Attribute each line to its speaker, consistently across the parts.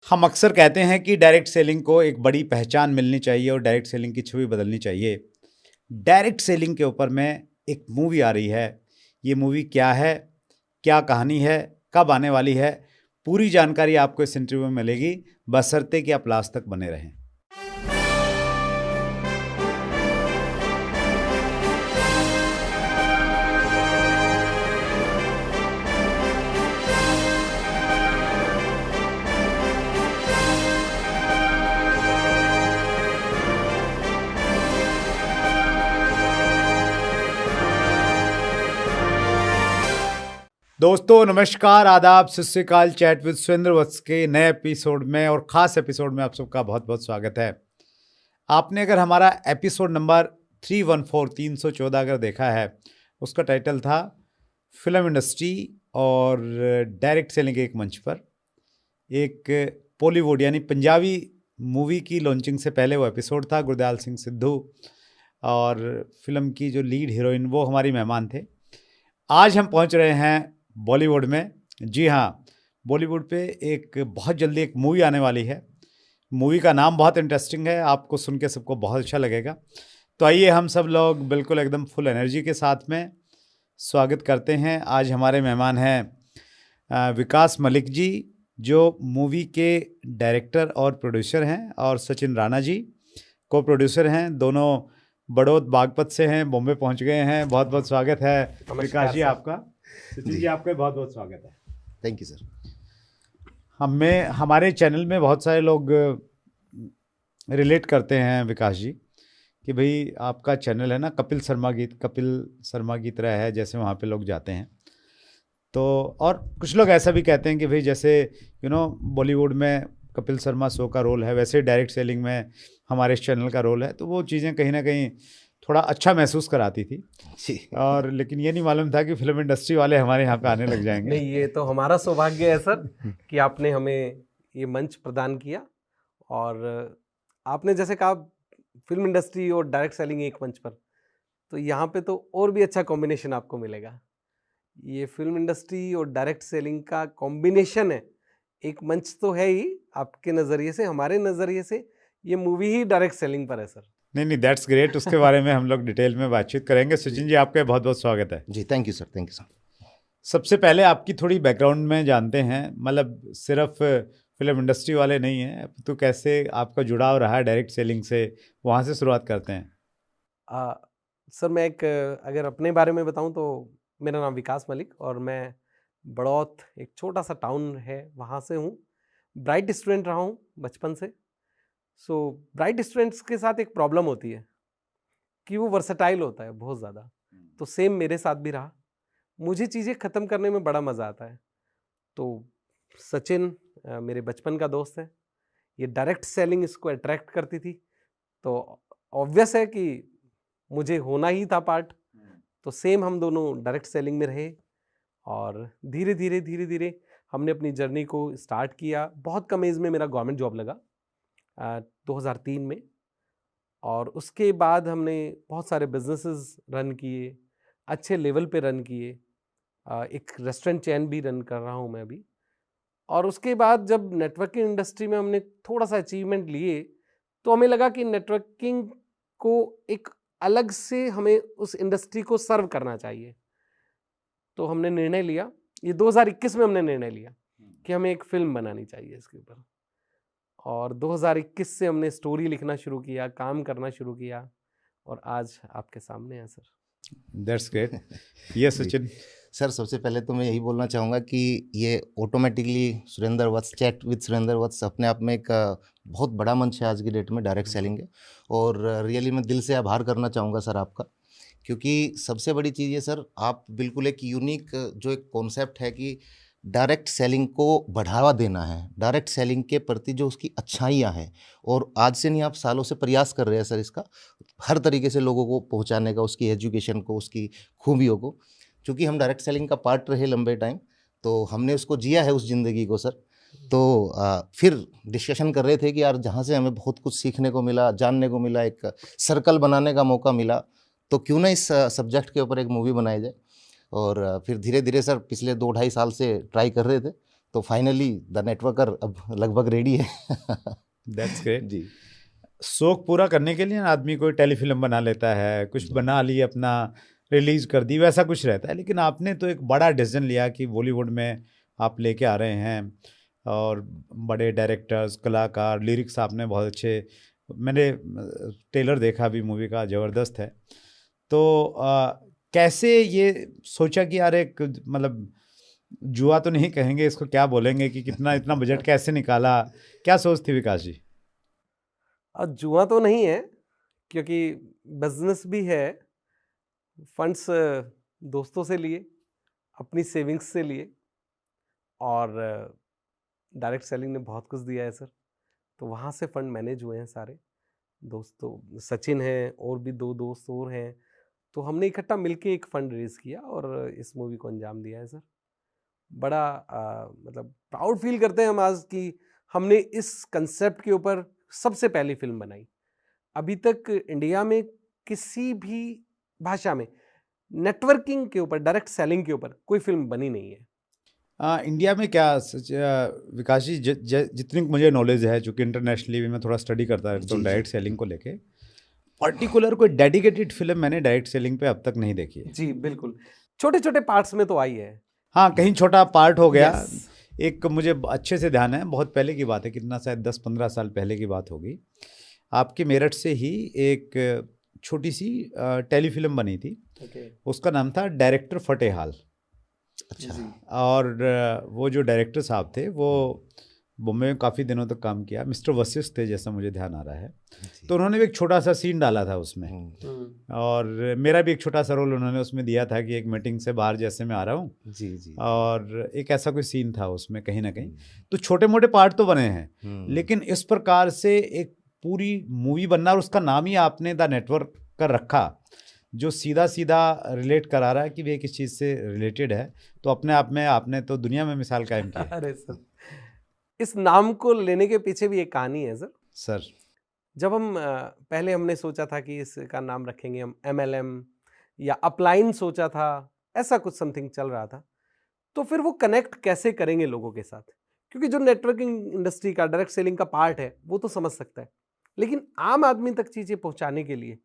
Speaker 1: हम अक्सर कहते हैं कि डायरेक्ट सेलिंग को एक बड़ी पहचान मिलनी चाहिए और डायरेक्ट सेलिंग की छवि बदलनी चाहिए। डायरेक्ट सेलिंग के ऊपर में एक मूवी आ रही है। ये मूवी क्या है, क्या कहानी है, कब आने वाली है, पूरी जानकारी आपको इस इंटरव्यू में मिलेगी, बशर्ते कि आप लास्ट तक बने रहें। दोस्तों नमस्कार, आदाब, सत श्री अकाल। चैट विद सुरेंद्र वत्स के नए एपिसोड में और ख़ास एपिसोड में आप सबका बहुत बहुत स्वागत है। आपने अगर हमारा एपिसोड नंबर 314 अगर देखा है, उसका टाइटल था फिल्म इंडस्ट्री और डायरेक्ट सेलिंग के एक मंच पर। एक बॉलीवुड यानी पंजाबी मूवी की लॉन्चिंग से पहले वो एपिसोड था। गुरदयाल सिंह सिद्धू और फिल्म की जो लीड हीरोइन वो हमारी मेहमान थे। आज हम पहुंच रहे हैं बॉलीवुड में। जी हाँ, बॉलीवुड पे एक बहुत जल्दी एक मूवी आने वाली है। मूवी का नाम बहुत इंटरेस्टिंग है, आपको सुन के सबको बहुत अच्छा लगेगा। तो आइए हम सब लोग बिल्कुल एकदम फुल एनर्जी के साथ में स्वागत करते हैं। आज हमारे मेहमान हैं विकास मलिक जी, जो मूवी के डायरेक्टर और प्रोड्यूसर हैं, और सचिन राणा जी को प्रोड्यूसर हैं। दोनों बड़ौद बागपत से हैं, बॉम्बे पहुंच गए हैं। बहुत बहुत स्वागत है विकास जी आपका। सचिन जी आपका बहुत बहुत स्वागत है।
Speaker 2: Thank you sir.
Speaker 1: हमारे चैनल में बहुत सारे लोग रिलेट करते हैं विकास जी कि भाई आपका चैनल है ना कपिल शर्मा की तरह है, जैसे वहाँ पे लोग जाते हैं। तो और कुछ लोग ऐसा भी कहते हैं कि भाई जैसे बॉलीवुड में कपिल शर्मा शो का रोल है, वैसे डायरेक्ट सेलिंग में हमारे इस चैनल का रोल है। तो वो चीज़ें कहीं ना कहीं थोड़ा अच्छा महसूस कराती थी और लेकिन ये नहीं मालूम था कि फिल्म इंडस्ट्री वाले हमारे यहाँ पे आने लग जाएंगे।
Speaker 3: नहीं, ये तो हमारा सौभाग्य है सर कि आपने हमें ये मंच प्रदान किया। और आपने जैसे कहा फिल्म इंडस्ट्री और डायरेक्ट सेलिंग एक मंच पर, तो यहाँ पे तो और भी अच्छा कॉम्बिनेशन आपको मिलेगा। ये फिल्म इंडस्ट्री और डायरेक्ट सेलिंग का कॉम्बिनेशन है, एक मंच तो है ही आपके नज़रिए से। हमारे नज़रिए से ये मूवी ही डायरेक्ट सेलिंग पर है सर।
Speaker 1: नहीं, दैट्स ग्रेट। उसके बारे में हम लोग डिटेल में बातचीत करेंगे। सचिन जी आपका बहुत बहुत स्वागत है।
Speaker 2: जी thank you sir. Thank you sir.
Speaker 1: सबसे पहले आपकी थोड़ी बैकग्राउंड में जानते हैं, मतलब सिर्फ फिल्म इंडस्ट्री वाले नहीं हैं तो कैसे आपका जुड़ाव रहा है डायरेक्ट सेलिंग से, वहाँ से शुरुआत करते हैं।
Speaker 3: सर मैं अगर अपने बारे में बताऊं तो मेरा नाम विकास मलिक और मैं बड़ौत, एक छोटा सा टाउन है, वहाँ से हूँ। ब्राइट स्टूडेंट रहा हूँ बचपन से। सो ब्राइट स्टूडेंट्स के साथ एक प्रॉब्लम होती है कि वो वर्सेटाइल होता है बहुत ज़्यादा। तो सेम मेरे साथ भी रहा। मुझे चीज़ें ख़त्म करने में बड़ा मज़ा आता है। तो सचिन मेरे बचपन का दोस्त है, ये डायरेक्ट सेलिंग इसको अट्रैक्ट करती थी, तो ऑब्वियस है कि मुझे होना ही था पार्ट। तो सेम हम दोनों डायरेक्ट सेलिंग में रहे और धीरे धीरे हमने अपनी जर्नी को स्टार्ट किया। बहुत कम एज में मेरा गवर्नमेंट जॉब लगा 2003 में, और उसके बाद हमने बहुत सारे बिजनेसेस रन किए, अच्छे लेवल पे रन किए। एक रेस्टोरेंट चेन भी रन कर रहा हूँ मैं अभी। और उसके बाद जब नेटवर्किंग इंडस्ट्री में हमने थोड़ा सा अचीवमेंट लिए, तो हमें लगा कि नेटवर्किंग को एक अलग से हमें उस इंडस्ट्री को सर्व करना चाहिए। तो हमने निर्णय लिया, ये 2021 में हमने निर्णय लिया कि हमें एक फिल्म बनानी चाहिए इसके ऊपर। और 2021 से हमने स्टोरी लिखना शुरू किया, काम करना शुरू किया, और आज आपके सामने है सर।
Speaker 1: That's great. ये सचिन
Speaker 2: सर सबसे पहले तो मैं यही बोलना चाहूँगा कि ये automatically Surendra Vats, chat with Surendra Vats अपने आप में एक बहुत बड़ा मंच है आज की डेट में डायरेक्ट सेलिंग है। और रियली मैं दिल से आभार करना चाहूँगा सर आपका, क्योंकि सबसे बड़ी चीज़ ये सर, आप बिल्कुल एक यूनिक जो एक कॉन्सेप्ट है कि डायरेक्ट सेलिंग को बढ़ावा देना है, डायरेक्ट सेलिंग के प्रति जो उसकी अच्छाइयाँ हैं, और आज से नहीं आप सालों से प्रयास कर रहे हैं सर इसका हर तरीके से लोगों को पहुंचाने का, उसकी एजुकेशन को, उसकी खूबियों को। चूँकि हम डायरेक्ट सेलिंग का पार्ट रहे लंबे टाइम, तो हमने उसको जिया है उस ज़िंदगी को सर। तो फिर डिस्कशन कर रहे थे कि यार जहाँ से हमें बहुत कुछ सीखने को मिला, जानने को मिला, एक सर्कल बनाने का मौका मिला, तो क्यों ना इस सब्जेक्ट के ऊपर एक मूवी बनाई जाए। और फिर धीरे धीरे सर पिछले 2-2.5 साल से ट्राई कर रहे थे, तो तो फाइनली द नेटवर्कर अब लगभग रेडी है।
Speaker 1: दैट्स ग्रेट
Speaker 2: जी।
Speaker 1: शौक पूरा करने के लिए ना आदमी कोई टेलीफिल्म बना लेता है, कुछ बना ली अपना रिलीज कर दी, वैसा कुछ रहता है। लेकिन आपने तो एक बड़ा डिसीजन लिया कि बॉलीवुड में आप लेके आ रहे हैं और बड़े डायरेक्टर्स, कलाकार, लिरिक्स आपने बहुत अच्छे, मैंने ट्रेलर देखा भी मूवी का, ज़बरदस्त है। तो कैसे ये सोचा कि यार एक मतलब जुआ तो नहीं कहेंगे इसको, क्या बोलेंगे कि कितना इतना बजट कैसे निकाला, क्या सोच थी विकास जी?
Speaker 3: जुआ तो नहीं है, क्योंकि बिजनेस भी है। फंड्स दोस्तों से लिए, अपनी सेविंग्स से लिए, और डायरेक्ट सेलिंग ने बहुत कुछ दिया है सर। तो वहाँ से फंड मैनेज हुए हैं सारे। दोस्तों सचिन हैं, और भी 2 दोस्त और हैं, तो हमने इकट्ठा मिलके एक फंड रेज किया और इस मूवी को अंजाम दिया है सर। बड़ा मतलब प्राउड फील करते हैं हम आज कि हमने इस कंसेप्ट के ऊपर सबसे पहली फिल्म बनाई। अभी तक इंडिया में किसी भी भाषा में नेटवर्किंग के ऊपर, डायरेक्ट सेलिंग के ऊपर कोई फिल्म बनी नहीं है।
Speaker 1: इंडिया में क्या विकास जी, जितनी मुझे नॉलेज है, चूँकि इंटरनेशनली भी मैं थोड़ा स्टडी करता रहता हूँ डायरेक्ट सेलिंग को लेके, पर्टिकुलर कोई डेडिकेटेड फिल्म मैंने डायरेक्ट सेलिंग पे अब तक नहीं देखी है।
Speaker 3: जी बिल्कुल, छोटे छोटे पार्ट्स में तो आई है।
Speaker 1: हाँ, कहीं छोटा पार्ट हो गया।
Speaker 3: Yes.
Speaker 1: एक मुझे अच्छे से ध्यान है, बहुत पहले की बात है, कितना शायद 10-15 साल पहले की बात होगी, आपके मेरठ से ही एक छोटी सी टेलीफिल्म बनी थी। उसका नाम था डायरेक्टर फतेहाल।
Speaker 2: अच्छा।
Speaker 1: और वो जो डायरेक्टर साहब थे वो बॉम्बे में काफ़ी दिनों तक काम किया, मिस्टर वशिष्ठ थे जैसा मुझे ध्यान आ रहा है। तो उन्होंने भी एक छोटा सा सीन डाला था उसमें, और मेरा भी एक छोटा सा रोल उन्होंने उसमें दिया था कि एक मीटिंग से बाहर जैसे मैं आ रहा हूँ,
Speaker 2: जी जी,
Speaker 1: और एक ऐसा कोई सीन था उसमें कहीं ना कहीं। तो छोटे मोटे पार्ट तो बने हैं, लेकिन इस प्रकार से एक पूरी मूवी बनना, और उसका नाम ही आपने द नेटवर्क कर रखा, जो सीधा सीधा रिलेट करा रहा है कि वे किस चीज़ से रिलेटेड है। तो अपने आप में आपने तो दुनिया में मिसाल कायम की है।
Speaker 3: अरे सर, इस नाम को लेने के पीछे भी एक कहानी है सर। जब हम पहले हमने सोचा था कि इसका नाम रखेंगे हम MLM या अपलाइन सोचा था, ऐसा कुछ समथिंग चल रहा था। तो फिर वो कनेक्ट कैसे करेंगे लोगों के साथ, क्योंकि जो नेटवर्किंग इंडस्ट्री का डायरेक्ट सेलिंग का पार्ट है वो तो समझ सकता है, लेकिन आम आदमी तक चीज़ें पहुंचाने के लिए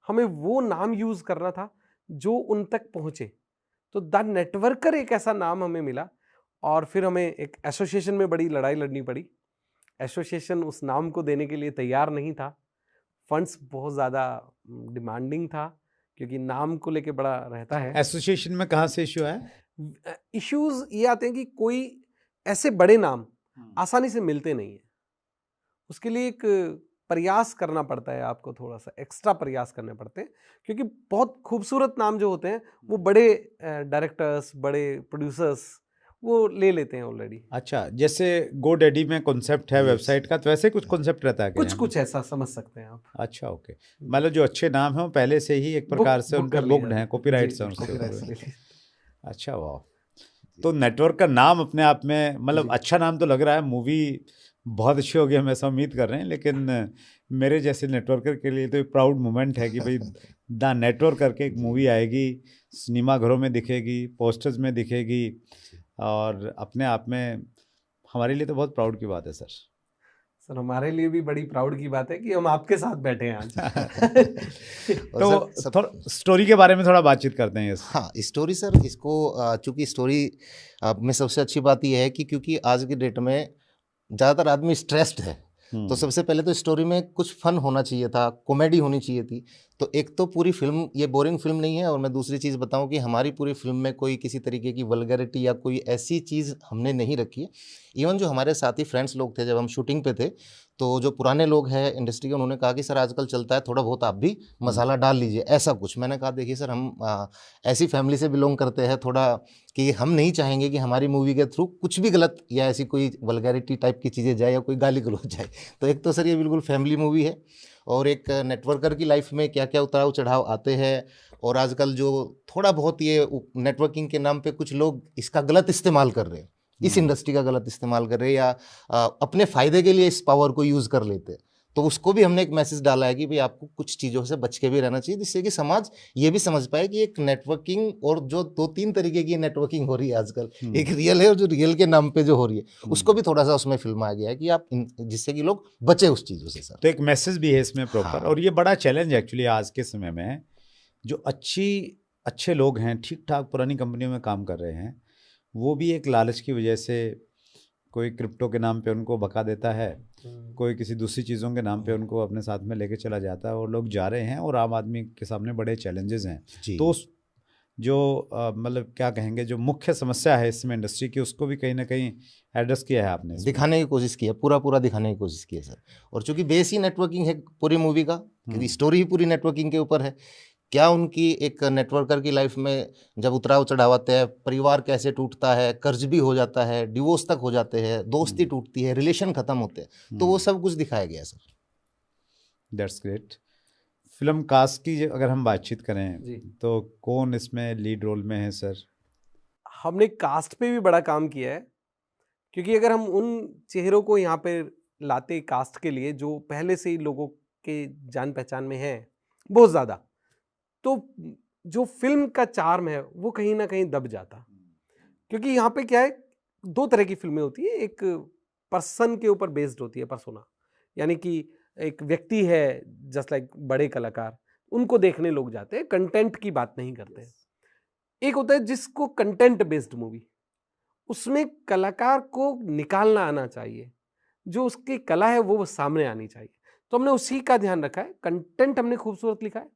Speaker 3: हमें वो नाम यूज करना था जो उन तक पहुंचे। तो द नेटवर्कर एक ऐसा नाम हमें मिला, और फिर हमें एक एसोसिएशन में बड़ी लड़ाई लड़नी पड़ी। एसोसिएशन उस नाम को देने के लिए तैयार नहीं था, फंड्स बहुत ज़्यादा डिमांडिंग था, क्योंकि नाम को लेके बड़ा रहता है।
Speaker 1: एसोसिएशन में कहाँ से इश्यू है?
Speaker 3: इश्यूज ये आते हैं कि कोई ऐसे बड़े नाम आसानी से मिलते नहीं है, उसके लिए एक प्रयास करना पड़ता है, आपको थोड़ा सा एक्स्ट्रा प्रयास करने पड़ते हैं, क्योंकि बहुत खूबसूरत नाम जो होते हैं वो बड़े डायरेक्टर्स, बड़े प्रोड्यूसर्स वो ले लेते हैं ऑलरेडी।
Speaker 1: अच्छा, जैसे GoDaddy में कॉन्सेप्ट है वेबसाइट का, तो वैसे कुछ कॉन्सेप्ट रहता है क्या?
Speaker 3: कुछ ऐसा समझ सकते हैं आप।
Speaker 1: अच्छा, ओके, मतलब जो अच्छे नाम हैं वो पहले से ही एक प्रकार से उन पर बुक्ड हैं, कॉपीराइट्स हैं उसके ऊपर। अच्छा, वाह। तो नेटवर्क का नाम अपने आप में मतलब अच्छा नाम तो लग रहा है, मूवी बहुत अच्छी होगी हम ऐसा उम्मीद कर रहे हैं, लेकिन मेरे जैसे नेटवर्कर के लिए तो एक प्राउड मोमेंट है कि भाई द नेटवर्क करके एक मूवी आएगी, सिनेमा घरों में दिखेगी, पोस्टर्स में दिखेगी, और अपने आप में हमारे लिए तो बहुत प्राउड की बात है सर।
Speaker 3: सर हमारे लिए भी बड़ी प्राउड की बात है कि हम आपके साथ बैठे हैं आज।
Speaker 1: तो थोड़ा स्टोरी के बारे में थोड़ा बातचीत करते हैं।
Speaker 2: हाँ, स्टोरी सर, इसको चूँकि स्टोरी में सबसे अच्छी बात यह है कि क्योंकि आज की डेट में ज़्यादातर आदमी स्ट्रेस्ड है, तो सबसे पहले तो स्टोरी में कुछ फन होना चाहिए था, कॉमेडी होनी चाहिए थी। तो एक तो पूरी फिल्म ये बोरिंग फिल्म नहीं है, और मैं दूसरी चीज़ बताऊं कि हमारी पूरी फिल्म में कोई किसी तरीके की वल्गैरिटी या कोई ऐसी चीज़ हमने नहीं रखी है। इवन जो हमारे साथी फ्रेंड्स लोग थे, जब हम शूटिंग पे थे, तो जो पुराने लोग हैं इंडस्ट्री के, उन्होंने कहा कि सर आजकल चलता है, थोड़ा बहुत आप भी मसाला डाल लीजिए, ऐसा कुछ। मैंने कहा देखिए सर, हम ऐसी फैमिली से बिलोंग करते हैं थोड़ा, कि हम नहीं चाहेंगे कि हमारी मूवी के थ्रू कुछ भी गलत या ऐसी कोई वल्गैरिटी टाइप की चीज़ें जाए या कोई गाली गलौज जाए। तो एक तो सर ये बिल्कुल फैमिली मूवी है, और एक नेटवर्कर की लाइफ में क्या क्या उतार चढ़ाव आते हैं, और आजकल जो थोड़ा बहुत ये नेटवर्किंग के नाम पे कुछ लोग इसका गलत इस्तेमाल कर रहे हैं, इस इंडस्ट्री का गलत इस्तेमाल कर रहे हैं, या अपने फ़ायदे के लिए इस पावर को यूज़ कर लेते हैं। तो उसको भी हमने एक मैसेज डाला है कि भाई आपको कुछ चीज़ों से बच के भी रहना चाहिए, जिससे कि समाज ये भी समझ पाए कि एक नेटवर्किंग, और जो 2-3 तरीके की नेटवर्किंग हो रही है आजकल, एक रियल है और जो रियल के नाम पे जो हो रही है, उसको भी थोड़ा सा उसमें फिल्माया गया है कि आप जिससे कि लोग बचे उस चीज़ों से सर।
Speaker 1: तो एक मैसेज भी है इसमें प्रॉपर।
Speaker 2: हाँ।
Speaker 1: और ये बड़ा चैलेंज एक्चुअली आज के समय में, जो अच्छे लोग हैं, ठीक ठाक पुरानी कंपनियों में काम कर रहे हैं, वो भी एक लालच की वजह से कोई क्रिप्टो के नाम पे उनको भगा देता है, कोई किसी दूसरी चीज़ों के नाम पे उनको अपने साथ में लेके चला जाता है, और लोग जा रहे हैं और आम आदमी के सामने बड़े चैलेंजेस हैं।
Speaker 2: जी।
Speaker 1: तो जो मतलब क्या कहेंगे, जो मुख्य समस्या है इसमें इंडस्ट्री की, उसको भी कहीं ना कहीं एड्रेस किया है आपने इसमें।
Speaker 2: दिखाने की कोशिश की है, पूरा दिखाने की कोशिश की है सर। और चूंकि बेस ही नेटवर्किंग है पूरी मूवी का, क्योंकि स्टोरी ही पूरी नेटवर्किंग के ऊपर है, क्या उनकी एक नेटवर्कर की लाइफ में जब उतराव चढ़ाव आते हैं, परिवार कैसे टूटता है, कर्ज भी हो जाता है, डिवोर्स तक हो जाते हैं, दोस्ती टूटती है, रिलेशन खत्म होते हैं, तो वो सब कुछ दिखाया गया है sir.
Speaker 1: That's great. Film cast की अगर हम बातचीत
Speaker 3: जी।
Speaker 1: करें तो कौन इसमें लीड रोल में है सर?
Speaker 3: हमने कास्ट पे भी बड़ा काम किया है, क्योंकि अगर हम उन चेहरों को यहाँ पे लाते कास्ट के लिए जो पहले से ही लोगों के जान पहचान में हैं बहुत ज़्यादा, तो जो फिल्म का चार्म है वो कहीं ना कहीं दब जाता। क्योंकि यहाँ पे क्या है, 2 तरह की फिल्में होती है, एक पर्सन के ऊपर बेस्ड होती है, पर्सोना, यानी कि एक व्यक्ति है, जस्ट लाइक बड़े कलाकार, उनको देखने लोग जाते हैं, कंटेंट की बात नहीं करते हैं। एक होता है जिसको कंटेंट बेस्ड मूवी, उसमें कलाकार को निकालना आना चाहिए, जो उसकी कला है वो सामने आनी चाहिए। तो हमने उसी का ध्यान रखा है, कंटेंट हमने खूबसूरत लिखा है।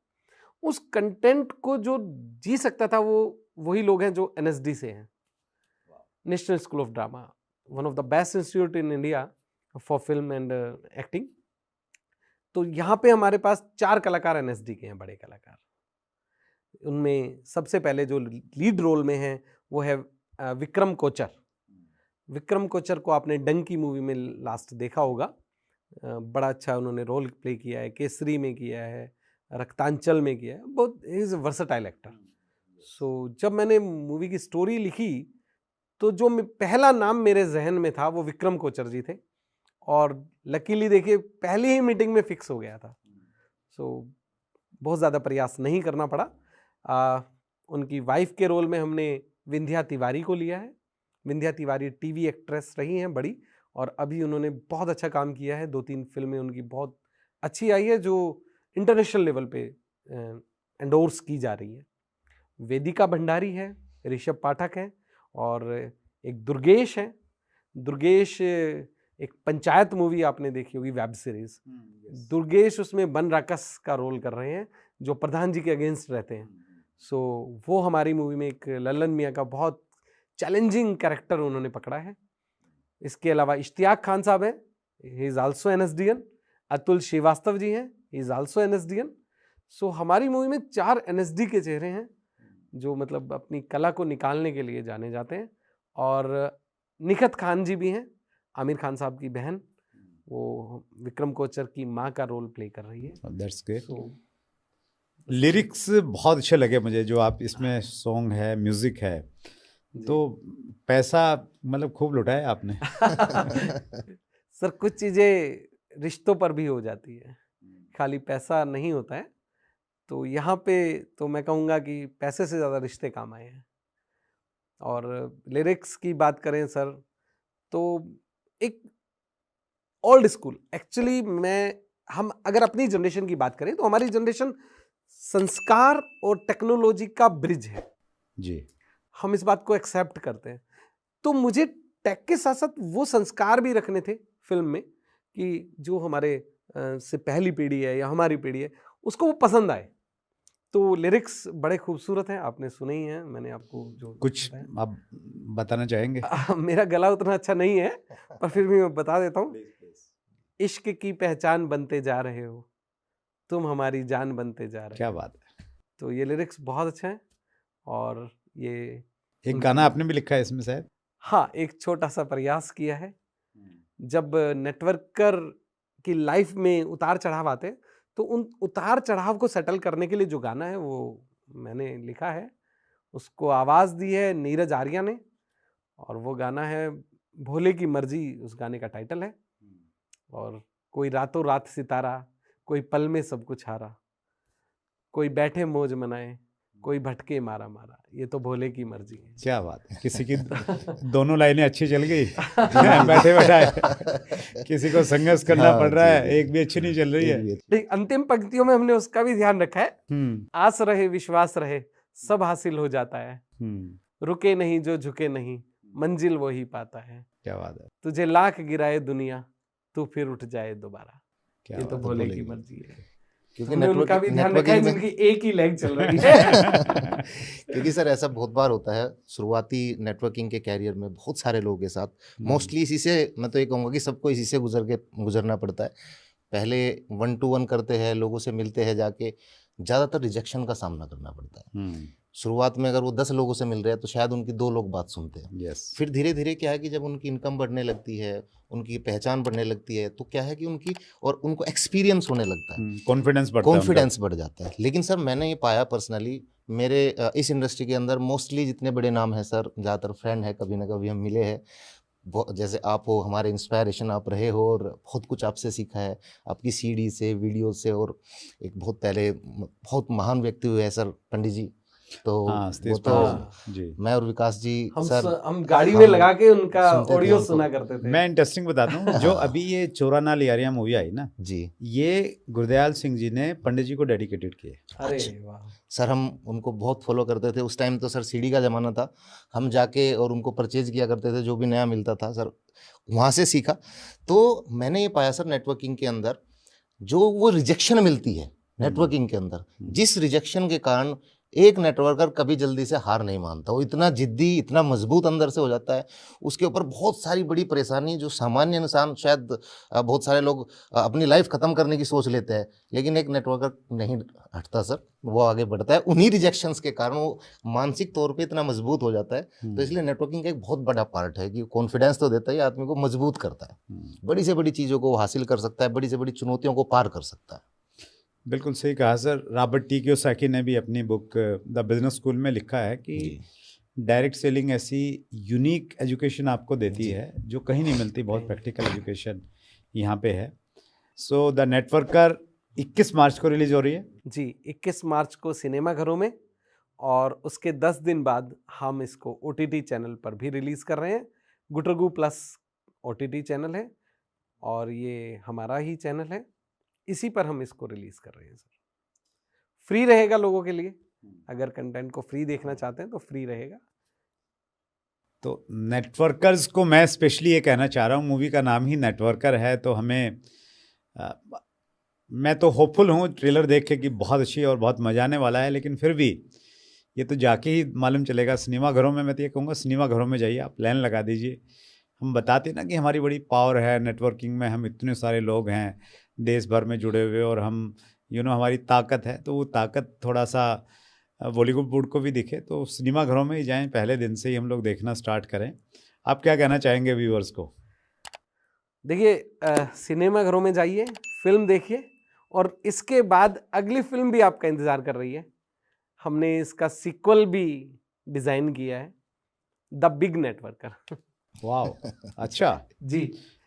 Speaker 3: उस कंटेंट को जो जी सकता था वो वही लोग हैं जो एनएसडी से हैं, national school of drama, one of the best institute in India for film and acting. तो यहाँ पे हमारे पास 4 कलाकार एनएसडी के हैं, बड़े कलाकार। उनमें सबसे पहले जो लीड रोल में हैं वो है विक्रम कोचर। विक्रम कोचर को आपने डंकी मूवी में लास्ट देखा होगा, बड़ा अच्छा उन्होंने रोल प्ले किया है, केसरी में किया है, रक्तांचल में किया है, बहुत इज वर्सेटाइल एक्टर। सो जब मैंने मूवी की स्टोरी लिखी तो जो पहला नाम मेरे जहन में था वो विक्रम कोचर जी थे, और लकीली देखिए पहली ही मीटिंग में फिक्स हो गया था। सो बहुत ज़्यादा प्रयास नहीं करना पड़ा। उनकी वाइफ के रोल में हमने विंध्या तिवारी को लिया है। विंध्या तिवारी टीवी एक्ट्रेस रही हैं बड़ी, और अभी उन्होंने बहुत अच्छा काम किया है, 2-3 फिल्में उनकी बहुत अच्छी आई है जो इंटरनेशनल लेवल पे एंडोर्स की जा रही है। वेदिका भंडारी है, ऋषभ पाठक है, और एक दुर्गेश है। दुर्गेश एक पंचायत मूवी आपने देखी होगी, वेब सीरीज, दुर्गेश उसमें बन राकस का रोल कर रहे हैं जो प्रधान जी के अगेंस्ट रहते हैं। सो वो हमारी मूवी में एक लल्लन मियाँ का बहुत चैलेंजिंग कैरेक्टर उन्होंने पकड़ा है। इसके अलावा इश्तियाक खान साहब हैं, he is also NSDN. Atul Shrivastava ji हैं, ही इज़ आल्सो एनएसडीएन। सो हमारी मूवी में 4 एनएसडी के चेहरे हैं जो मतलब अपनी कला को निकालने के लिए जाने जाते हैं। और निखत खान जी भी हैं, आमिर खान साहब की बहन, वो विक्रम कोचर की माँ का रोल प्ले कर रही है।
Speaker 1: That's great. लिरिक्स बहुत अच्छे लगे मुझे, जो आप इसमें सॉन्ग है, म्यूजिक है, तो पैसा मतलब खूब लुटाया आपने।
Speaker 3: सर कुछ चीज़ें रिश्तों पर भी हो जाती है, खाली पैसा नहीं होता है। तो यहाँ पे तो मैं कहूँगा कि पैसे से ज़्यादा रिश्ते काम आए हैं। और लिरिक्स की बात करें सर, तो एक ओल्ड स्कूल एक्चुअली हम अगर अपनी जनरेशन की बात करें तो हमारी जनरेशन संस्कार और टेक्नोलॉजी का ब्रिज है
Speaker 1: जी।
Speaker 3: हम इस बात को एक्सेप्ट करते हैं। तो मुझे टेक के साथ साथ वो संस्कार भी रखने थे फिल्म में कि जो हमारे से पहली पीढ़ी है या हमारी पीढ़ी है उसको वो पसंद आए। तो लिरिक्स बड़े खूबसूरत हैं, आपने सुने ही हैं, मैंने आपको जो
Speaker 1: कुछ आप बताना चाहेंगे?
Speaker 3: मेरा गला उतना अच्छा नहीं है पर फिर भी मैं बता देता हूँ। इश्क की पहचान बनते जा रहे हो, तुम हमारी जान बनते जा रहे हो।
Speaker 1: क्या बात है।
Speaker 3: तो ये लिरिक्स बहुत अच्छा है। और ये
Speaker 1: एक गाना आपने भी लिखा है इसमें शायद?
Speaker 3: हाँ, एक छोटा सा प्रयास किया है। जब नेटवर्कर की लाइफ में उतार चढ़ाव आते हैं तो उन उतार चढ़ाव को सेटल करने के लिए जो गाना है वो मैंने लिखा है, उसको आवाज़ दी है नीरज आर्या ने, और वो गाना है भोले की मर्जी, उस गाने का टाइटल है। और कोई रातों रात सितारा, कोई पल में सब कुछ हारा, कोई बैठे मौज मनाए, कोई भटके मारा मारा, ये तो भोले की मर्जी है।
Speaker 1: क्या बात है, किसी की दोनों लाइनें अच्छी चल गई बैठे बैठाए, किसी को संघर्ष करना पड़ रहा है, एक भी अच्छी नहीं चल रही है।
Speaker 3: नहीं, अंतिम पंक्तियों में हमने उसका भी ध्यान रखा है। आस रहे विश्वास रहे सब हासिल हो जाता है, रुके नहीं जो झुके नहीं मंजिल वो ही पाता है।
Speaker 1: क्या बात है।
Speaker 3: तुझे लाख गिराए दुनिया तू फिर उठ जाए दोबारा, ये तो भोले की मर्जी है।
Speaker 2: क्योंकि
Speaker 3: उनका भी ध्यान रखा है जिनकी एक ही लेग चल रही है
Speaker 2: क्योंकि सर ऐसा बहुत बार होता है शुरुआती नेटवर्किंग के कैरियर में बहुत सारे लोगों के साथ, मोस्टली इसी से, मैं तो ये कहूँगा कि सबको इसी से गुजरना पड़ता है। पहले 1 to 1 करते हैं, लोगों से मिलते हैं जाके, ज़्यादातर रिजेक्शन का सामना करना पड़ता है। शुरुआत में अगर वो 10 लोगों से मिल रहे हैं तो शायद उनकी 2 लोग बात सुनते हैं। फिर धीरे धीरे क्या है कि जब उनकी इनकम बढ़ने लगती है, उनकी पहचान बढ़ने लगती है, तो क्या है कि उनको एक्सपीरियंस होने लगता है, कॉन्फिडेंस बढ़ जाता है। लेकिन सर मैंने ये पाया पर्सनली, मेरे इस इंडस्ट्री के अंदर मोस्टली जितने बड़े नाम हैं सर, ज़्यादातर फ्रेंड है, कभी ना कभी हम मिले हैं, जैसे आप हो, हमारे इंस्पायरेशन आप रहे हो और बहुत कुछ आपसे सीखा है, आपकी सीडी से, वीडियो से। और एक बहुत पहले बहुत महान व्यक्ति हुए हैं सर, पंडित जी, तो वो तो जी, मैं और विकास जी
Speaker 3: हम गाड़ी में लगा के उनका ऑडियो सुना करते थे।
Speaker 1: मैं इंटरेस्टिंग बताता हूँ, जो अभी ये चोरा ना लियारियां मूवी आई ना
Speaker 2: जी,
Speaker 1: ये गुरदयाल सिंह जी ने पंडित जी को डेडिकेटेड किए।
Speaker 3: अरे वाह
Speaker 2: सर, हम उनको बहुत फॉलो करते थे उस टाइम। तो सर सीडी का ज़माना था, हम जाके और उनको परचेज किया करते थे, जो भी नया मिलता था सर, वहाँ से सीखा। तो मैंने ये पाया सर नेटवर्किंग के अंदर जो वो रिजेक्शन मिलती है नेटवर्किंग के अंदर, जिस रिजेक्शन के कारण एक नेटवर्कर कभी जल्दी से हार नहीं मानता, वो इतना जिद्दी, इतना मजबूत अंदर से हो जाता है। उसके ऊपर बहुत सारी बड़ी परेशानी, जो सामान्य इंसान, शायद बहुत सारे लोग अपनी लाइफ ख़त्म करने की सोच लेते हैं, लेकिन एक नेटवर्कर नहीं हटता सर, वो आगे बढ़ता है। उन्हीं रिजेक्शंस के कारण वो मानसिक तौर पे इतना मजबूत हो जाता है। तो इसलिए नेटवर्किंग का एक बहुत बड़ा पार्ट है कि कॉन्फिडेंस तो देता है, आदमी को मजबूत करता है, बड़ी से बड़ी चीज़ों को हासिल कर सकता है, बड़ी से बड़ी चुनौतियों को पार कर सकता है।
Speaker 1: बिल्कुल सही कहा सर। रॉबर्ट टी कियोसाकी ने भी अपनी बुक द बिजनेस स्कूल में लिखा है कि डायरेक्ट सेलिंग ऐसी यूनिक एजुकेशन आपको देती है जो कहीं नहीं मिलती, बहुत प्रैक्टिकल एजुकेशन यहाँ पे है। सो द नेटवर्कर 21 मार्च को रिलीज हो रही है
Speaker 3: जी, 21 मार्च को सिनेमा घरों में, और उसके 10 दिन बाद हम इसको OTT चैनल पर भी रिलीज़ कर रहे हैं। गुटरगू प्लस OTT चैनल है और ये हमारा ही चैनल है, इसी पर हम इसको रिलीज कर रहे हैं सर। फ्री रहेगा लोगों के लिए, अगर कंटेंट को फ्री देखना चाहते हैं तो फ्री रहेगा।
Speaker 1: तो नेटवर्कर्स को मैं स्पेशली ये कहना चाह रहा हूँ, मूवी का नाम ही नेटवर्कर है, तो हमें मैं तो होपफुल हूँ ट्रेलर देख के कि बहुत अच्छी और बहुत मजा आने वाला है। लेकिन फिर भी ये तो जाके ही मालूम चलेगा सिनेमा घरों में। मैं तो ये कहूँगा सिनेमा घरों में जाइए, आप लाइन लगा दीजिए। हम बताते ना कि हमारी बड़ी पावर है नेटवर्किंग में, हम इतने सारे लोग हैं देश भर में जुड़े हुए, और हम हमारी ताकत है, तो वो ताकत थोड़ा सा बॉलीवुड को भी दिखे। तो सिनेमा घरों में ही जाएं, पहले दिन से ही हम लोग देखना स्टार्ट करें। आप क्या कहना चाहेंगे व्यूअर्स को?
Speaker 3: देखिए, सिनेमा घरों में जाइए, फिल्म देखिए, और इसके बाद अगली फिल्म भी आपका इंतज़ार कर रही है। हमने इसका सीक्वल भी डिज़ाइन किया है, द बिग नेटवर्कर।
Speaker 1: वाह, अच्छा
Speaker 3: जी,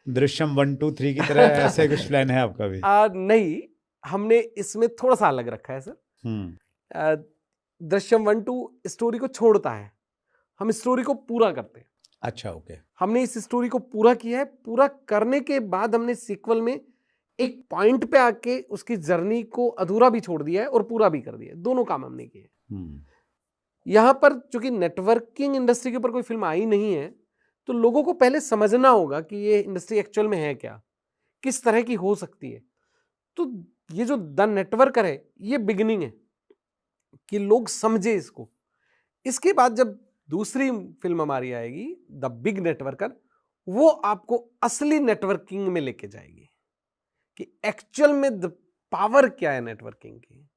Speaker 1: दृश्यम 1, 2, 3 की तरह ऐसे कुछ प्लान है आपका भी?
Speaker 3: नहीं, हमने इसमें थोड़ा सा अलग रखा है सर। दृश्यम 1, 2 स्टोरी को छोड़ता है, हम स्टोरी को पूरा करते हैं।
Speaker 1: अच्छा, ओके।
Speaker 3: हमने इस स्टोरी को पूरा किया है, पूरा करने के बाद हमने सीक्वल में एक पॉइंट पे आके उसकी जर्नी को अधूरा भी छोड़ दिया है और पूरा भी कर दिया है। दोनों काम हमने किए। यहाँ पर चूंकि नेटवर्किंग इंडस्ट्री के ऊपर कोई फिल्म आई नहीं है, तो लोगों को पहले समझना होगा कि ये इंडस्ट्री एक्चुअल में है क्या, किस तरह की हो सकती है। तो ये जो द नेटवर्कर है, ये बिगिनिंग है कि लोग समझे इसको। इसके बाद जब दूसरी फिल्म हमारी आएगी द बिग नेटवर्कर, वो आपको असली नेटवर्किंग में लेके जाएगी कि एक्चुअल में द पावर क्या है नेटवर्किंग की,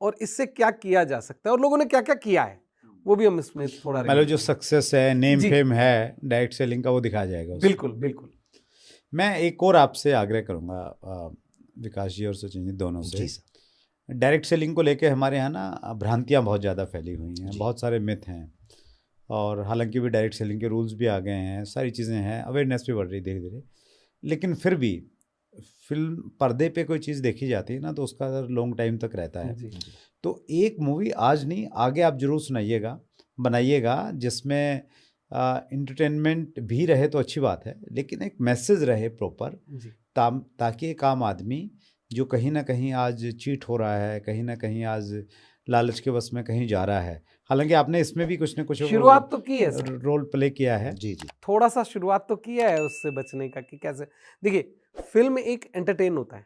Speaker 3: और इससे क्या किया जा सकता है, और लोगों ने क्या क्या किया है, वो भी हम इसमें थोड़ा
Speaker 1: मतलब जो सक्सेस है, नेम फेम है डायरेक्ट सेलिंग का, वो दिखाया जाएगा।
Speaker 3: बिल्कुल बिल्कुल।
Speaker 1: मैं एक और आपसे आग्रह करूंगा विकास जी और सचिन जी दोनों से, डायरेक्ट सेलिंग को लेके हमारे यहाँ ना भ्रांतियाँ बहुत ज़्यादा फैली हुई हैं, बहुत सारे मिथ हैं, और हालांकि भी डायरेक्ट सेलिंग के रूल्स भी आ गए हैं, सारी चीज़ें हैं, अवेयरनेस भी बढ़ रही धीरे धीरे। लेकिन फिर भी फिल्म पर्दे पे कोई चीज़ देखी जाती है ना तो उसका लॉन्ग टाइम तक रहता है।
Speaker 3: जी
Speaker 1: तो एक मूवी आज नहीं आगे आप जरूर सुनाइएगा, बनाइएगा, जिसमें इंटरटेनमेंट भी रहे तो अच्छी बात है, लेकिन एक मैसेज रहे प्रॉपर,
Speaker 3: जी
Speaker 1: ताकि एक आम आदमी जो कहीं ना कहीं आज चीट हो रहा है, कहीं ना कहीं आज लालच के वश में कहीं जा रहा है, हालांकि आपने इसमें भी कुछ ना कुछ
Speaker 3: शुरुआत तो की है सर,
Speaker 1: रोल प्ले किया है।
Speaker 2: जी जी
Speaker 3: थोड़ा सा शुरुआत तो किया है उससे बचने का कि कैसे। देखिए, फिल्म एक एंटरटेन होता है,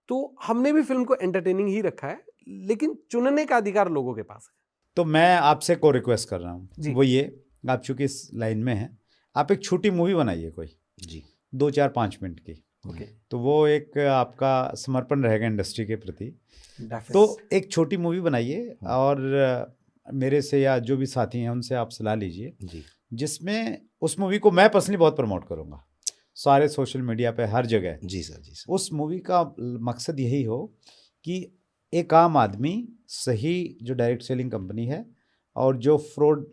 Speaker 3: तो हमने भी फिल्म को एंटरटेनिंग ही रखा है, लेकिन चुनने का अधिकार लोगों के पास है।
Speaker 1: तो मैं आपसे को रिक्वेस्ट कर रहा
Speaker 3: जी।
Speaker 1: हूँ, वो ये, आप चूंकि इस लाइन में हैं, आप एक छोटी मूवी बनाइए कोई
Speaker 2: जी
Speaker 1: 2-4-5 मिनट की,
Speaker 3: ओके,
Speaker 1: तो वो एक आपका समर्पण रहेगा इंडस्ट्री के प्रति।
Speaker 3: डेफिनेटली।
Speaker 1: तो एक छोटी मूवी बनाइए और मेरे से या जो भी साथी हैं उनसे आप सलाह लीजिए,
Speaker 2: जी
Speaker 1: जिसमें उस मूवी को मैं पर्सनली बहुत प्रमोट करूँगा सारे सोशल मीडिया पे हर जगह।
Speaker 2: जी सर जी सर
Speaker 1: उस मूवी का मकसद यही हो कि एक आम आदमी सही जो डायरेक्ट सेलिंग कंपनी है और जो फ्रॉड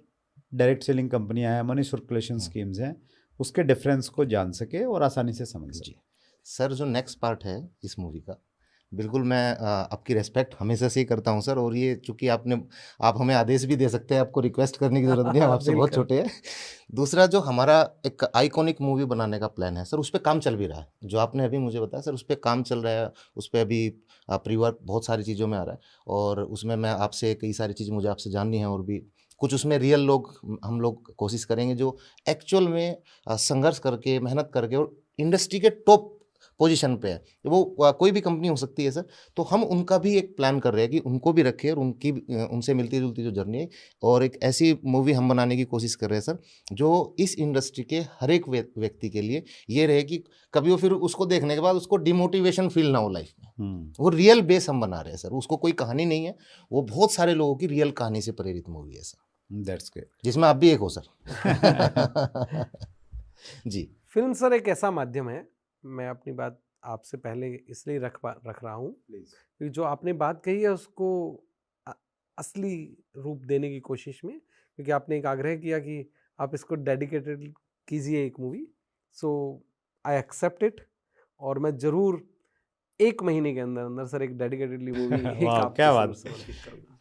Speaker 1: डायरेक्ट सेलिंग कंपनियां हैं, मनी सर्कुलेशन स्कीम्स हैं, उसके डिफरेंस को जान सके और आसानी से समझ सके।
Speaker 2: जी सर, जो नेक्स्ट पार्ट है इस मूवी का, बिल्कुल मैं आपकी रेस्पेक्ट हमेशा से ही करता हूं सर, और ये चूंकि आप हमें आदेश भी दे सकते हैं, आपको रिक्वेस्ट करने की ज़रूरत नहीं है, हम आपसे बहुत
Speaker 3: बिल्कुल।
Speaker 2: छोटे हैं। दूसरा, जो हमारा एक आइकॉनिक मूवी बनाने का प्लान है सर, उस पर काम चल भी रहा है, जो आपने अभी मुझे बताया सर, उस पर काम चल रहा है, उस पर अभी प्री वर्क बहुत सारी चीज़ों में आ रहा है, और उसमें मैं आपसे कई सारी चीज़ें मुझे आपसे जाननी है, और भी कुछ उसमें रियल लोग हम लोग कोशिश करेंगे जो एक्चुअल में संघर्ष करके मेहनत करके और इंडस्ट्री के टॉप पोजीशन पे है, वो कोई भी कंपनी हो सकती है सर, तो हम उनका भी एक प्लान कर रहे हैं कि उनको भी रखें और उनकी उनसे मिलती जुलती जो जर्नी है, और एक ऐसी मूवी हम बनाने की कोशिश कर रहे हैं सर जो इस इंडस्ट्री के हर एक व्यक्ति के लिए ये रहे कि कभी वो फिर उसको देखने के बाद उसको डिमोटिवेशन फील ना हो लाइफ में। वो रियल बेस हम बना रहे हैं सर, उसको कोई कहानी नहीं है, वो बहुत सारे लोगों की रियल कहानी से प्रेरित मूवी है सर,
Speaker 1: दैट्स ग्रेट,
Speaker 2: जिसमें आप भी एक हो सर। जी।
Speaker 3: फिल्म सर एक ऐसा माध्यम है, मैं अपनी बात आपसे पहले इसलिए रख रहा हूँ क्योंकि जो आपने बात कही है उसको असली रूप देने की कोशिश में, क्योंकि आपने एक आग्रह किया कि आप इसको डेडिकेटेड कीजिए एक movie, so I accept it, और मैं जरूर 1 महीने के अंदर अंदर सर एक डेडिकेटेडली मूवी
Speaker 1: क्या बात,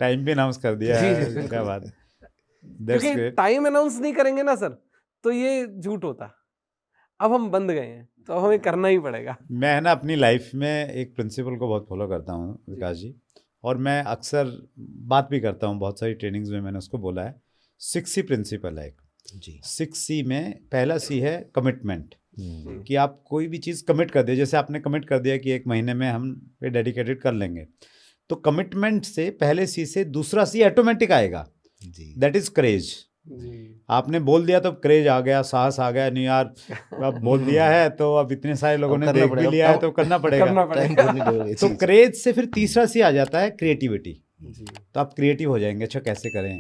Speaker 1: टाइम भी अनाउंस कर दिया
Speaker 3: जी,
Speaker 1: है,
Speaker 3: बिल्कुल।
Speaker 1: क्या बात, दैट्स
Speaker 3: क्योंकि
Speaker 1: ग्रेट।
Speaker 3: टाइम अनाउंस नहीं करेंगे ना सर तो ये झूठ होता। अब हम बंद गए हैं तो हमें करना ही पड़ेगा।
Speaker 1: मैं ना अपनी लाइफ में एक प्रिंसिपल को बहुत फॉलो करता हूँ विकास जी, और मैं अक्सर बात भी करता हूँ, बहुत सारी ट्रेनिंग्स में मैंने उसको बोला है, 6C प्रिंसिपल है एक।
Speaker 2: जी
Speaker 1: 6C में पहला C है कमिटमेंट, कि आप कोई भी चीज़ कमिट कर दिए, जैसे आपने कमिट कर दिया कि 1 महीने में हम पे डेडिकेटेड कर लेंगे, तो कमिटमेंट से पहले C से दूसरा C ऑटोमेटिक आएगा,
Speaker 2: जी
Speaker 1: दैट इज करेज। आपने बोल दिया तो क्रेज आ गया, साहस आ गया, नहीं यार अब बोल दिया है तो अब इतने सारे लोगों
Speaker 2: अब
Speaker 1: ने
Speaker 2: करना
Speaker 1: देख भी
Speaker 2: पड़ेगा,
Speaker 1: लिया है तो करना पड़ेगा।
Speaker 2: टाइम पूरी होगी।
Speaker 1: तो
Speaker 2: जी,
Speaker 1: क्रेज से फिर तीसरा C आ जाता है क्रिएटिविटी,
Speaker 3: जी
Speaker 1: तो आप क्रिएटिव हो जाएंगे, अच्छा कैसे करें,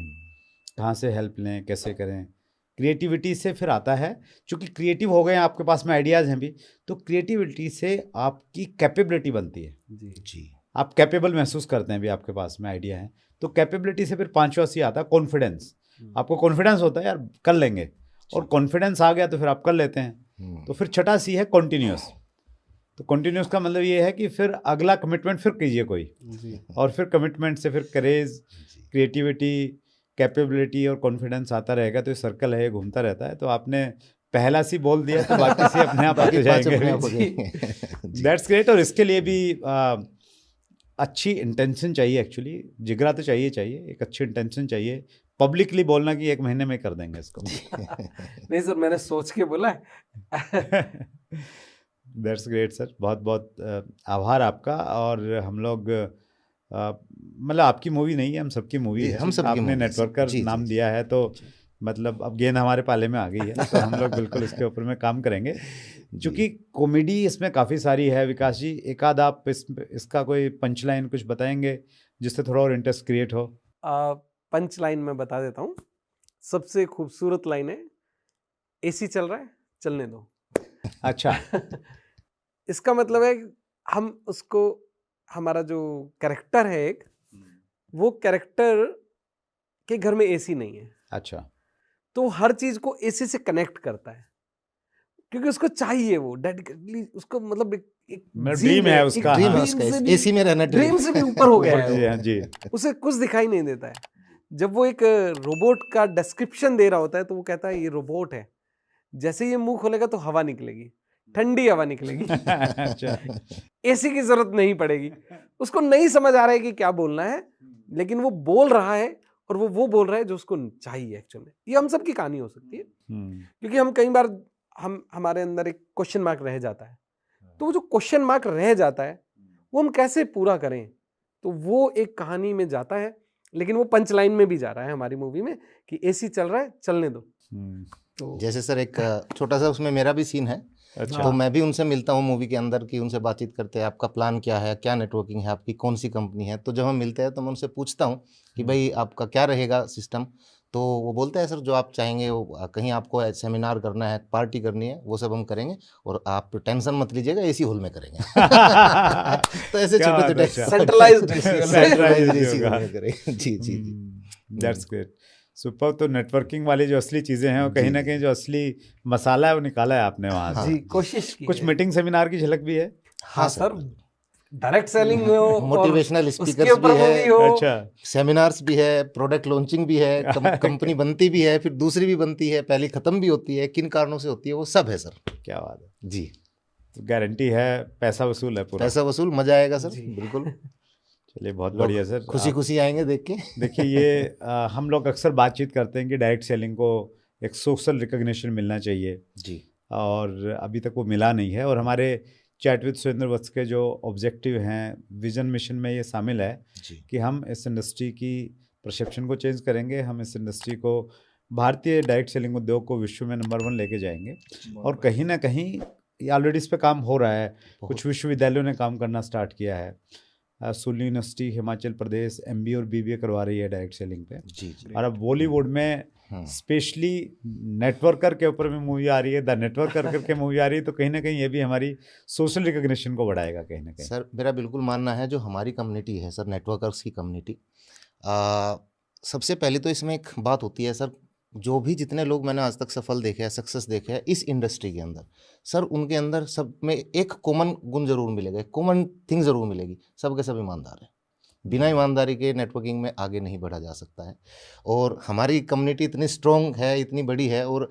Speaker 1: कहाँ से हेल्प लें, कैसे करें, क्रिएटिविटी से फिर आता है, चूंकि क्रिएटिव हो गए हैं, आपके पास में आइडियाज़ हैं भी, तो क्रिएटिविटी से आपकी कैपेबिलिटी बनती है,
Speaker 2: जी
Speaker 1: आप कैपेबल महसूस करते हैं भी, आपके पास में आइडिया है, तो कैपेबिलिटी से फिर 5वां C आता है कॉन्फिडेंस, आपको कॉन्फिडेंस होता है यार कर लेंगे, और कॉन्फिडेंस आ गया तो फिर आप कर लेते हैं, तो फिर छठा C है कॉन्टिन्यूस। तो कॉन्टिन्यूस का मतलब ये है कि फिर अगला कमिटमेंट फिर कीजिए कोई, और फिर कमिटमेंट से फिर करेज, क्रिएटिविटी, कैपेबिलिटी और कॉन्फिडेंस आता रहेगा, तो ये सर्कल है, ये घूमता रहता है। तो आपने पहला C बोल दिया तो बाकी C अपने आप आते जाएंगे। That's great. और इसके लिए भी अच्छी इंटेंशन चाहिए, एक्चुअली जिगरा तो चाहिए, एक अच्छी इंटेंशन चाहिए, पब्लिकली बोलना कि 1 महीने में कर देंगे इसको।
Speaker 3: नहीं सर, मैंने सोच के बोला है।
Speaker 1: दैट्स ग्रेट सर, बहुत बहुत आभार आपका। और हम लोग मतलब आपकी मूवी नहीं है, हम सबकी मूवी है,
Speaker 2: हम सबकी
Speaker 1: आपने
Speaker 2: मूवी है,
Speaker 1: नेटवर्कर
Speaker 2: जी,
Speaker 1: नाम
Speaker 2: जी,
Speaker 1: दिया है, तो मतलब अब गेंद हमारे पाले में आ गई है, तो हम लोग बिल्कुल इसके ऊपर में काम करेंगे, क्योंकि कॉमेडी इसमें काफ़ी सारी है। विकास जी, एक आध आप इसका कोई पंच लाइन कुछ बताएंगे जिससे थोड़ा और इंटरेस्ट क्रिएट हो?
Speaker 3: पंच लाइन में बता देता हूँ, सबसे खूबसूरत लाइन है, AC चल रहा है, चलने दो।
Speaker 1: अच्छा।
Speaker 3: इसका मतलब है हम उसको, हमारा जो कैरेक्टर है एक, वो कैरेक्टर के घर में AC नहीं है,
Speaker 1: अच्छा।
Speaker 3: तो हर चीज को AC से कनेक्ट करता है। क्योंकि उसको चाहिए, वो डेडिकेटली उसको, मतलब एक
Speaker 1: मेरा
Speaker 3: जी
Speaker 1: ड्रीम है
Speaker 3: एक
Speaker 1: उसका,
Speaker 2: ड्रीम है
Speaker 1: हाँ।
Speaker 2: उसका,
Speaker 3: से भी-
Speaker 2: एसी में रहना
Speaker 3: ड्रीम से भी ऊपर हो गया
Speaker 1: ऊपर, जी
Speaker 3: है
Speaker 1: हाँ
Speaker 3: वो।
Speaker 1: जी।
Speaker 3: उसे कुछ दिखाई नहीं देता है। जब वो एक रोबोट का डिस्क्रिप्शन दे रहा होता है तो वो कहता है ये रोबोट है, जैसे ही ये मुंह खोलेगा तो हवा निकलेगी, ठंडी हवा निकलेगी,
Speaker 1: अच्छा।
Speaker 3: एसी की जरूरत नहीं पड़ेगी। उसको नहीं समझ आ रहा है कि क्या बोलना है, लेकिन वो बोल रहा है, और वो बोल रहा है जो उसको चाहिए एक्चुअल में। ये हम सब की कहानी हो सकती है, क्योंकि हम कई बार हमारे अंदर एक क्वेश्चन मार्क रह जाता है, तो वो जो क्वेश्चन मार्क रह जाता है वो हम कैसे पूरा करें, तो वो एक कहानी में जाता है। लेकिन वो पंच लाइन में भी जा रहा है हमारी मूवी में कि एसी चल रहा है, चलने दो। तो
Speaker 2: जैसे सर एक छोटा सा उसमें मेरा भी सीन है,
Speaker 1: अच्छा।
Speaker 2: तो मैं भी उनसे मिलता हूँ मूवी के अंदर, कि उनसे बातचीत करते हैं, आपका प्लान क्या है, क्या नेटवर्किंग है आपकी, कौन सी कंपनी है। तो जब हम मिलते हैं तो मैं उनसे पूछता हूँ कि भाई आपका क्या रहेगा सिस्टम। तो वो बोलते हैं सर जो आप चाहेंगे, वो कहीं आपको सेमिनार करना है, पार्टी करनी है, वो सब हम करेंगे, और आप टेंशन मत लीजिएगा, एसी हॉल में करेंगे। तो ऐसे
Speaker 1: क्या
Speaker 2: छोटे
Speaker 1: बात है,
Speaker 2: छोटे
Speaker 1: अच्छा।
Speaker 3: सेंट्रलाइज्ड एसी
Speaker 1: Centralized
Speaker 2: एसी
Speaker 1: होगा।
Speaker 2: हॉल में करेंगे। जी जी जी।
Speaker 1: That's great, super. तो नेटवर्किंग वाली जो असली चीजें हैं, वो कहीं
Speaker 2: जी,
Speaker 1: ना
Speaker 2: जी।
Speaker 1: कहीं जो असली मसाला है वो निकाला है आपने वहां
Speaker 2: हाँ।
Speaker 1: से।
Speaker 3: जी, कोशिश की
Speaker 1: कुछ
Speaker 3: है।
Speaker 1: मीटिंग सेमिनार की झलक भी है।
Speaker 3: हाँ सर, डायरेक्ट सेलिंग में हो और
Speaker 2: मोटिवेशनल
Speaker 3: उसके
Speaker 2: स्पीकर्स
Speaker 3: ऊपर
Speaker 2: भी है,
Speaker 3: मूवी हो।
Speaker 1: अच्छा।
Speaker 2: सेमिनार्स भी है, प्रोडक्ट लॉन्चिंग भी है, कंपनी बनती भी है, फिर दूसरी भी बनती है, पहली खत्म भी होती है, किन कारणों से होती है, वो सब है सर।
Speaker 1: क्या बात है,
Speaker 2: जी।
Speaker 1: तो गारंटी है, पैसा वसूल है पूरा।
Speaker 2: पैसा वसूल, मजा आएगा सर,
Speaker 3: जी।
Speaker 2: बिल्कुल।
Speaker 1: चलिए, बहुत
Speaker 2: लोग
Speaker 1: बढ़िया सर।
Speaker 2: खुशी खुशी आएंगे देख के।
Speaker 1: देखिए, ये हम लोग अक्सर बातचीत करते हैं कि डायरेक्ट सेलिंग को एक सोशल रिकग्निशन मिलना चाहिए,
Speaker 2: जी
Speaker 1: और अभी तक वो मिला नहीं है। और हमारे चैट विद सुरेंद्र वत्स के जो ऑब्जेक्टिव हैं, विजन मिशन में ये शामिल है
Speaker 2: जी
Speaker 1: कि हम इस इंडस्ट्री की परसेप्शन को चेंज करेंगे, हम इस इंडस्ट्री को, भारतीय डायरेक्ट सेलिंग उद्योग को विश्व में नंबर 1 लेके जाएंगे। और कहीं ना कहीं ये ऑलरेडी इस पे काम हो रहा है, कुछ विश्वविद्यालयों ने काम करना स्टार्ट किया है। Sulli university Himachal Pradesh MBA और BBA करवा रही है डायरेक्ट सेलिंग पे।
Speaker 2: जी जी।
Speaker 1: और अब बॉलीवुड में स्पेशली नेटवर्कर के ऊपर में मूवी आ रही है, द नेटवर्कर करके मूवी आ रही है, तो कहीं ना कहीं ये भी हमारी सोशल रिकग्निशन को बढ़ाएगा कहीं ना कहीं।
Speaker 2: सर मेरा बिल्कुल मानना है, जो हमारी कम्युनिटी है सर, नेटवर्कर्स की कम्युनिटी, सबसे पहले तो इसमें एक बात होती है सर, जो भी जितने लोग मैंने आज तक सफल देखे हैं, सक्सेस देखे हैं इस इंडस्ट्री के अंदर, सर उनके अंदर सब में एक कॉमन गुण जरूर मिलेगा, एक कॉमन थिंग जरूर मिलेगी, सबके सब ईमानदार है। बिना ईमानदारी के नेटवर्किंग में आगे नहीं बढ़ा जा सकता है। और हमारी कम्युनिटी इतनी स्ट्रॉन्ग है, इतनी बड़ी है, और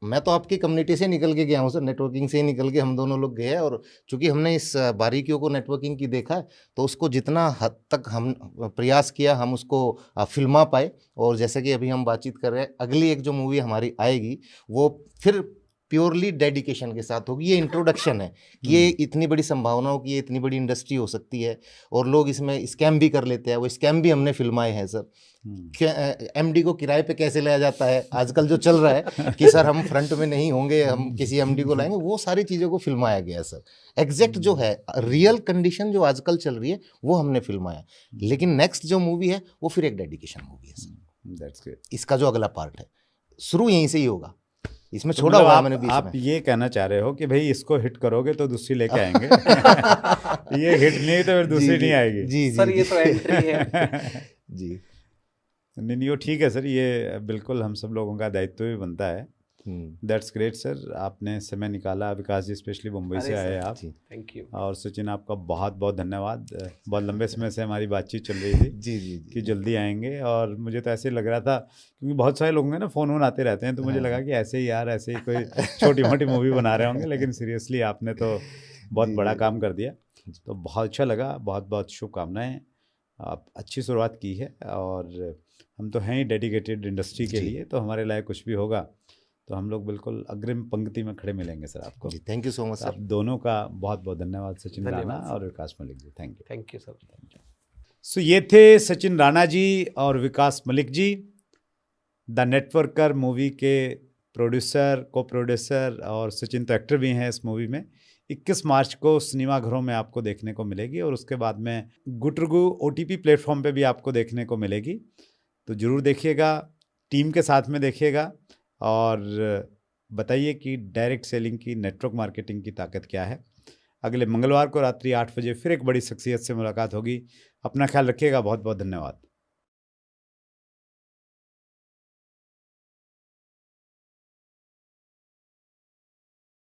Speaker 2: मैं तो आपकी कम्युनिटी से निकल के गया हूँ सर, नेटवर्किंग से ही निकल के हम दोनों लोग गए हैं। और चूंकि हमने इस बारीकियों को नेटवर्किंग की देखा है, तो उसको जितना हद तक हम प्रयास किया, हम उसको फिल्मा पाए। और जैसे कि अभी हम बातचीत कर रहे हैं, अगली एक जो मूवी हमारी आएगी वो फिर प्योरली डेडिकेशन के साथ होगी। ये इंट्रोडक्शन है कि ये इतनी बड़ी संभावनाओं की, ये इतनी बड़ी इंडस्ट्री हो सकती है, और लोग इसमें स्कैम भी कर लेते हैं। वो स्कैम भी हमने फिल्माए हैं सर। MD को किराए पे कैसे लाया जाता है, आजकल जो चल रहा है कि सर हम फ्रंट में नहीं होंगे, हम किसी MD को लाएंगे, वो सारी चीज़ों को फिल्माया गया है सर। एग्जैक्ट जो है रियल कंडीशन जो आजकल चल रही है वो हमने फिल्माया। लेकिन नेक्स्ट जो मूवी है वो फिर एक डेडिकेशन मूवी है सर।
Speaker 1: That's great.
Speaker 2: इसका जो अगला पार्ट है शुरू यहीं से ही होगा, इसमें
Speaker 1: तो
Speaker 2: छोड़ा
Speaker 1: मतलब
Speaker 2: हुआ है मैंने बीच
Speaker 1: आप
Speaker 2: में।
Speaker 1: ये कहना चाह रहे हो कि भाई इसको हिट करोगे तो दूसरी लेके आएंगे। ये हिट नहीं तो फिर दूसरी नहीं आएगी।
Speaker 2: जी
Speaker 3: सर
Speaker 2: जी
Speaker 3: ये तो एंट्री है।
Speaker 2: जी।
Speaker 1: नहीं, वो ठीक है सर, ये बिल्कुल हम सब लोगों का दायित्व भी बनता है। दैट्स ग्रेट सर, आपने समय निकाला। विकास जी स्पेशली मुंबई से आए आप।
Speaker 3: Thank you.
Speaker 1: और सचिन, आपका बहुत बहुत धन्यवाद। बहुत लंबे समय से हमारी बातचीत चल रही थी
Speaker 2: जी जी
Speaker 1: कि जल्दी आएंगे, और मुझे तो ऐसे लग रहा था, क्योंकि बहुत सारे लोग हैं ना, फ़ोन आते रहते हैं, तो मुझे लगा कि ऐसे ही यार, ऐसे ही कोई छोटी मोटी मूवी बना रहे होंगे, लेकिन सीरियसली आपने तो बहुत बड़ा काम कर दिया। तो बहुत अच्छा लगा, बहुत बहुत शुभकामनाएं। आप अच्छी शुरुआत की है, और हम तो हैं ही डेडिकेटेड इंडस्ट्री के लिए, तो हमारे लायक कुछ भी होगा तो हम लोग बिल्कुल अग्रिम पंक्ति में खड़े मिलेंगे सर आपको।
Speaker 2: जी, थैंक यू सो मच
Speaker 1: आप
Speaker 2: सर।
Speaker 1: दोनों का बहुत बहुत धन्यवाद, सचिन
Speaker 3: धन्यवाद
Speaker 1: राणा
Speaker 3: सर।
Speaker 1: और Vikas Malik ji. Thank you.
Speaker 3: Thank you sir.
Speaker 1: So ये थे सचिन राणा जी और Vikas Malik ji, the networker movie के प्रोड्यूसर, को प्रोड्यूसर, और सचिन तो एक्टर भी हैं इस मूवी में। 21 मार्च को सिनेमा घरों में आपको देखने को मिलेगी, और उसके बाद में गुटरगु OTP प्लेटफॉर्म पे भी आपको देखने को मिलेगी। तो ज़रूर देखिएगा, टीम के साथ में देखिएगा, और बताइए कि डायरेक्ट सेलिंग की, नेटवर्क मार्केटिंग की ताकत क्या है। अगले मंगलवार को रात्रि 8 बजे फिर एक बड़ी शख्सियत से मुलाकात होगी। अपना ख्याल रखिएगा। बहुत बहुत धन्यवाद।